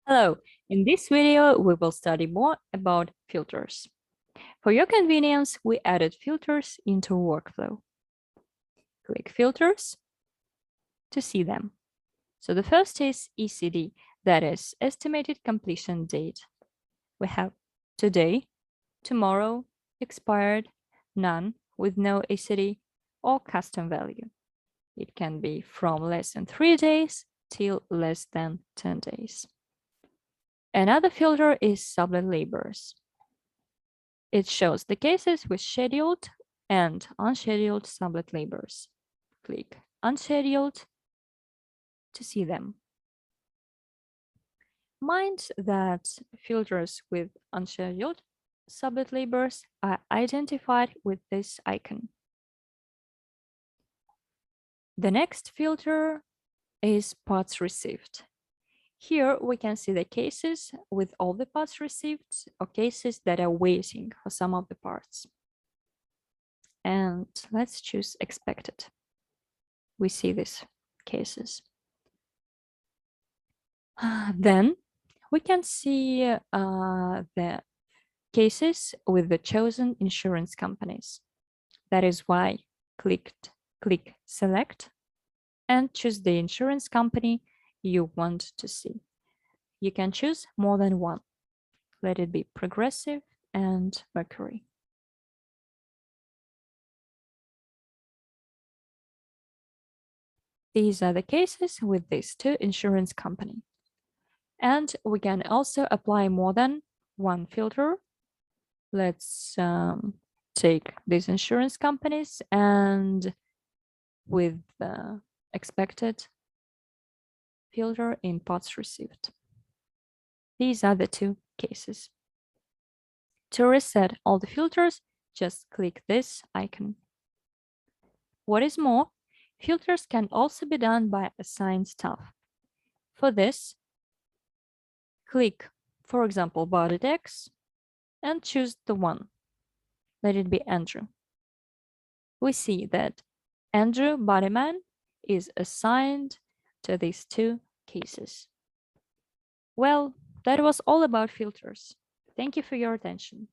Hello, in this video we will study more about filters. For your convenience, we added filters into workflow. Click Filters to see them. So the first is ECD, that is Estimated Completion Date. We have today, tomorrow, expired, none with no ECD, or custom value. It can be from less than 3 days till less than 10 days. Another filter is sublet labors. It shows the cases with scheduled and unscheduled sublet labors. Click Unscheduled to see them. Mind that filters with unscheduled sublet labors are identified with this icon. The next filter is parts received. Here we can see the cases with all the parts received or cases that are waiting for some of the parts. And let's choose expected. We see these cases. Then we can see the cases with the chosen insurance companies. That is why click Select and choose the insurance company you want to see. You can choose more than one. Let it be Progressive and Mercury. These are the cases with these two insurance companies. And we can also apply more than one filter. Let's take these insurance companies and with the expected filter in parts received. These are the two cases. To reset all the filters, just click this icon. What is more, filters can also be done by assigned staff. For this, click, for example, body text and choose the one. Let it be Andrew. We see that Andrew Bodyman is assigned to these two cases. Well, that was all about filters. Thank you for your attention.